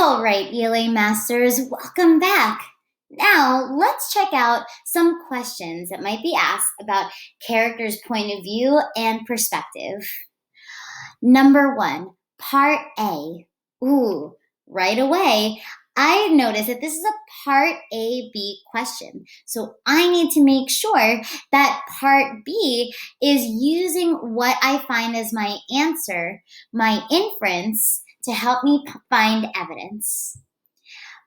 All right, ELA Masters, welcome back. Now, let's check out some questions that might be asked about characters' point of view and perspective. Number 1, Part A. Ooh, right away, I notice that this is a Part A-B question. So I need to make sure that Part B is using what I find as my answer, my inference, to help me find evidence.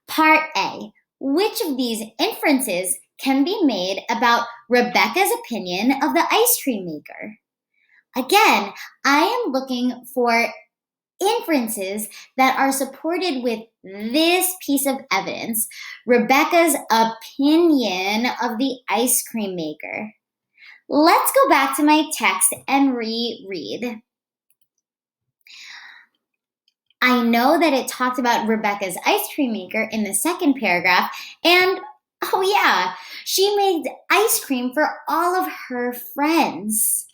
Part A. Which of these inferences can be made about Rebecca's opinion of the ice cream maker? Again, I am looking for inferences that are supported with this piece of evidence, Rebecca's opinion of the ice cream maker. Let's go back to my text and reread. I know that it talked about Rebecca's ice cream maker in the second paragraph, and oh yeah, she made ice cream for all of her friends.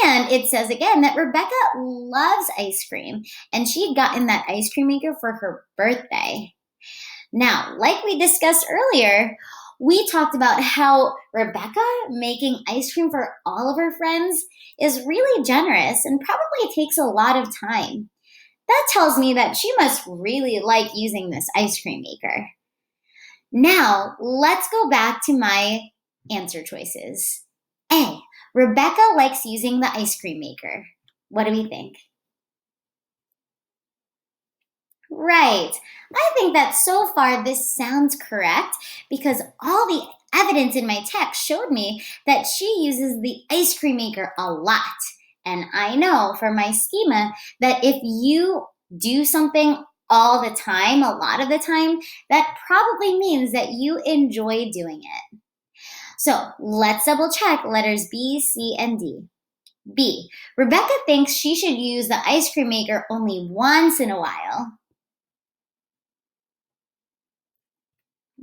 And it says again that Rebecca loves ice cream, and she'd gotten that ice cream maker for her birthday. Now, like we discussed earlier, we talked about how Rebecca making ice cream for all of her friends is really generous and probably takes a lot of time. That tells me that she must really like using this ice cream maker. Now, let's go back to my answer choices. A. Rebecca likes using the ice cream maker. What do we think? Right. I think that so far this sounds correct because all the evidence in my text showed me that she uses the ice cream maker a lot. And I know from my schema that if you do something all the time, a lot of the time, that probably means that you enjoy doing it. So let's double check letters B, C, and D. B. Rebecca thinks she should use the ice cream maker only once in a while.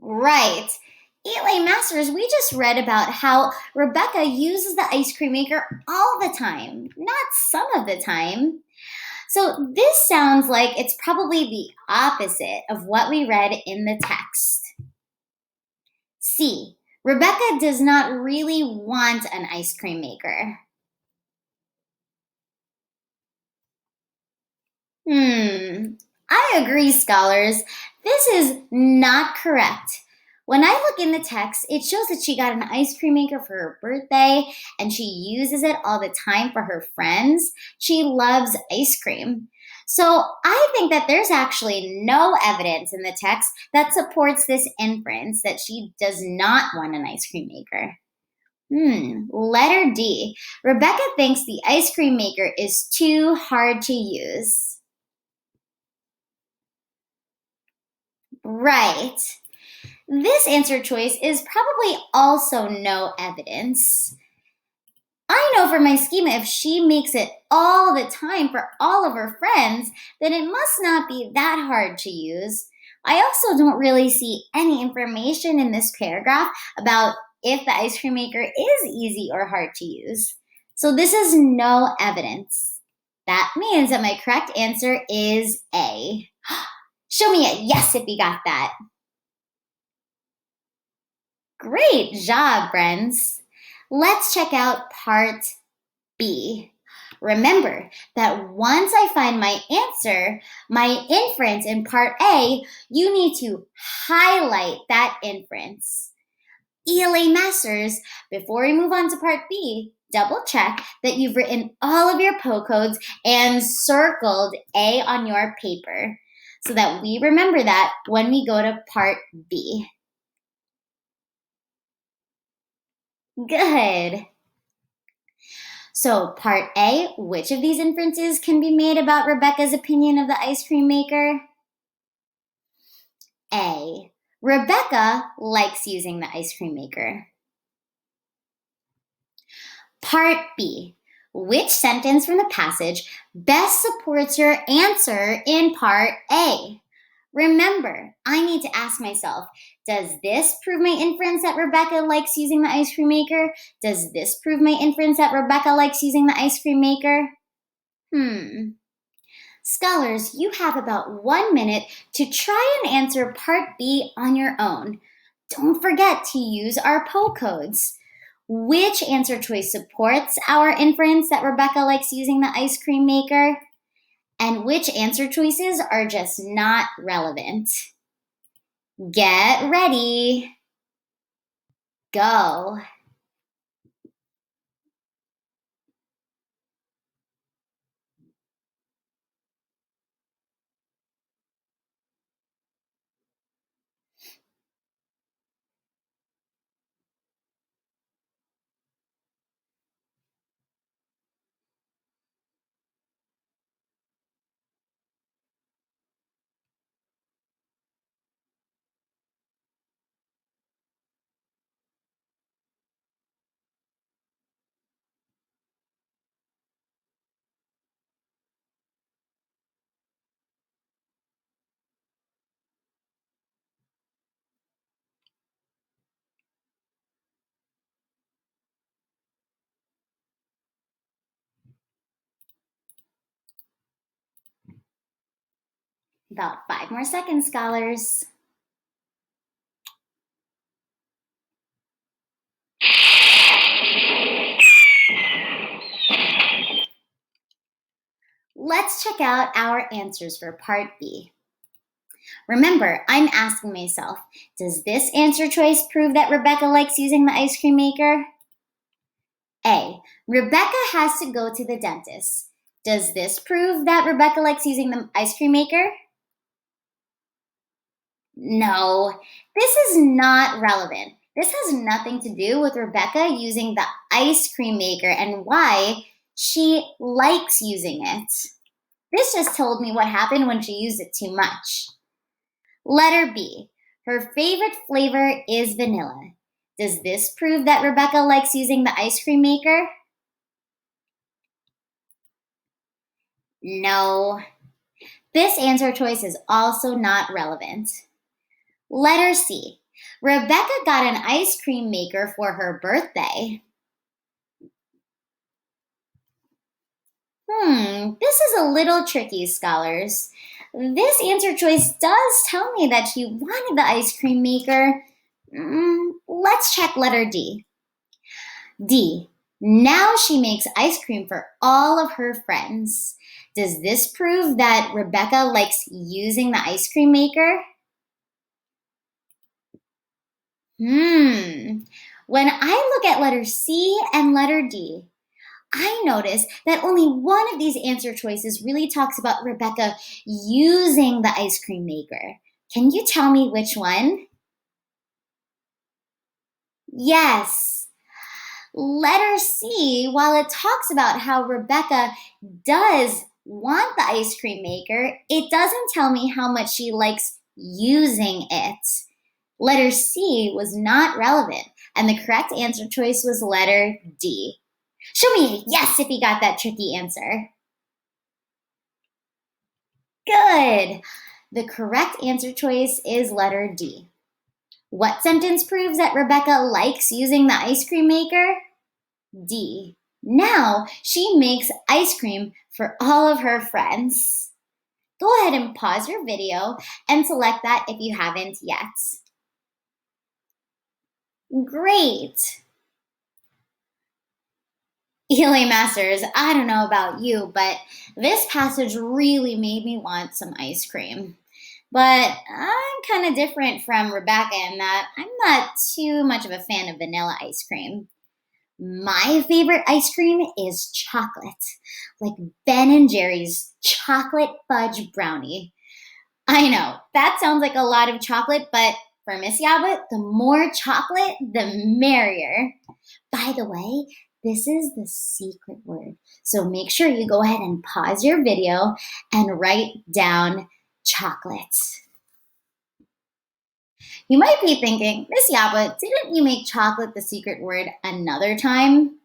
Right. ELA Masters, we just read about how Rebecca uses the ice cream maker all the time, not some of the time. So this sounds like it's probably the opposite of what we read in the text. C. Rebecca does not really want an ice cream maker. I agree, scholars. This is not correct. When I look in the text, it shows that she got an ice cream maker for her birthday and she uses it all the time for her friends. She loves ice cream. So I think that there's actually no evidence in the text that supports this inference that she does not want an ice cream maker. Letter D. Rebecca thinks the ice cream maker is too hard to use. Right. This answer choice is probably also no evidence. I know from my schema if she makes it all the time for all of her friends, then it must not be that hard to use. I also don't really see any information in this paragraph about if the ice cream maker is easy or hard to use. So this is no evidence. That means that my correct answer is A. Show me a yes if you got that. Great job, friends. Let's check out part B. Remember that once I find my answer, my inference in part A, you need to highlight that inference. ELA Masters, before we move on to part B, double check that you've written all of your PO codes and circled A on your paper so that we remember that when we go to part B. Good. So part A, which of these inferences can be made about Rebecca's opinion of the ice cream maker? A. Rebecca likes using the ice cream maker. Part B. Which sentence from the passage best supports your answer in part A? Remember, I need to ask myself, does this prove my inference that Rebecca likes using the ice cream maker? Does this prove my inference that Rebecca likes using the ice cream maker? Scholars, you have about 1 minute to try and answer Part B on your own. Don't forget to use our poll codes. Which answer choice supports our inference that Rebecca likes using the ice cream maker? And which answer choices are just not relevant? Get ready. Go. About 5 more seconds, scholars. Let's check out our answers for Part B. Remember, I'm asking myself, does this answer choice prove that Rebecca likes using the ice cream maker? A. Rebecca has to go to the dentist. Does this prove that Rebecca likes using the ice cream maker? No, this is not relevant. This has nothing to do with Rebecca using the ice cream maker and why she likes using it. This just told me what happened when she used it too much. Letter B. Her favorite flavor is vanilla. Does this prove that Rebecca likes using the ice cream maker? No. This answer choice is also not relevant. Letter C. Rebecca got an ice cream maker for her birthday. This is a little tricky, scholars. This answer choice does tell me that she wanted the ice cream maker. Let's check letter D. D. Now she makes ice cream for all of her friends. Does this prove that Rebecca likes using the ice cream maker? When I look at letter C and letter D, I notice that only one of these answer choices really talks about Rebecca using the ice cream maker. Can you tell me which one? Yes. Letter C, while it talks about how Rebecca does want the ice cream maker, it doesn't tell me how much she likes using it. Letter C was not relevant, and the correct answer choice was letter D. Show me a yes if you got that tricky answer. Good. The correct answer choice is letter D. What sentence proves that Rebecca likes using the ice cream maker? D. Now she makes ice cream for all of her friends. Go ahead and pause your video and select that if you haven't yet. Great. ELA Masters, I don't know about you, but this passage really made me want some ice cream. But I'm kind of different from Rebecca in that I'm not too much of a fan of vanilla ice cream. My favorite ice cream is chocolate, like Ben and Jerry's chocolate fudge brownie. I know, that sounds like a lot of chocolate, but for Miss Yabut, the more chocolate, the merrier. By the way, this is the secret word. So make sure you go ahead and pause your video and write down chocolate. You might be thinking, Miss Yabut, didn't you make chocolate the secret word another time?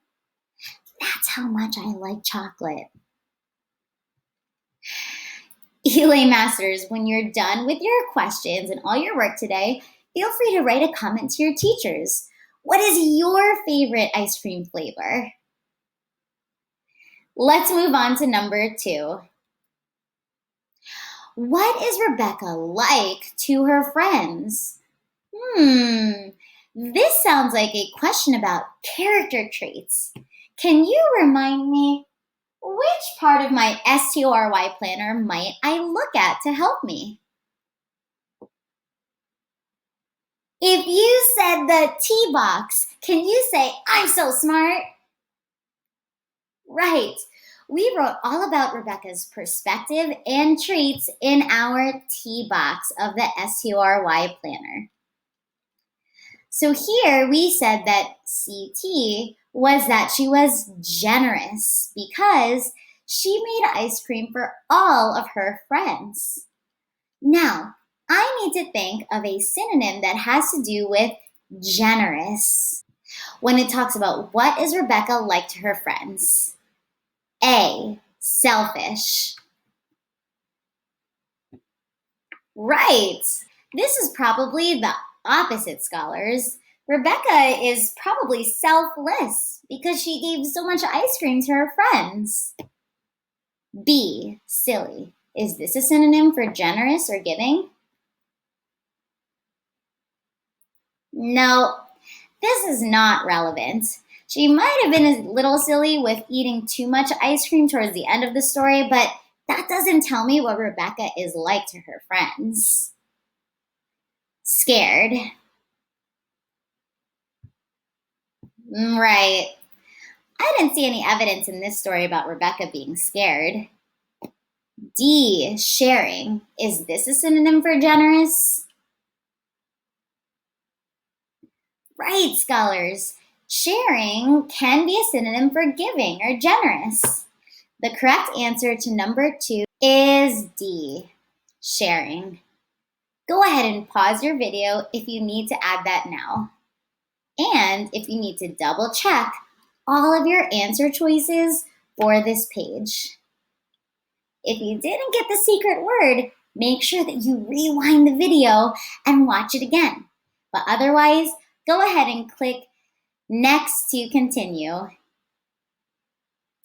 That's how much I like chocolate. ELA Masters, when you're done with your questions and all your work today, feel free to write a comment to your teachers. What is your favorite ice cream flavor? Let's move on to number 2. What is Rebecca like to her friends? This sounds like a question about character traits. Can you remind me which part of my STORY planner might I look at to help me? If you said the T box, can you say, I'm so smart? Right. We wrote all about Rebecca's perspective and traits in our T box of the STORY planner. So here we said that CT was that she was generous because she made ice cream for all of her friends. Now, I need to think of a synonym that has to do with generous when it talks about what is Rebecca like to her friends. A, selfish. Right. This is probably the opposite, scholars. Rebecca is probably selfless because she gave so much ice cream to her friends. B, silly. Is this a synonym for generous or giving? No, this is not relevant. She might have been a little silly with eating too much ice cream towards the end of the story, but that doesn't tell me what Rebecca is like to her friends. Scared. Right. I didn't see any evidence in this story about Rebecca being scared. D, sharing. Is this a synonym for generous? Right, scholars. Sharing can be a synonym for giving or generous. The correct answer to number 2 is D, sharing. Go ahead and pause your video if you need to add that now. And if you need to double check all of your answer choices for this page. If you didn't get the secret word, make sure that you rewind the video and watch it again. But otherwise, go ahead and click next to continue.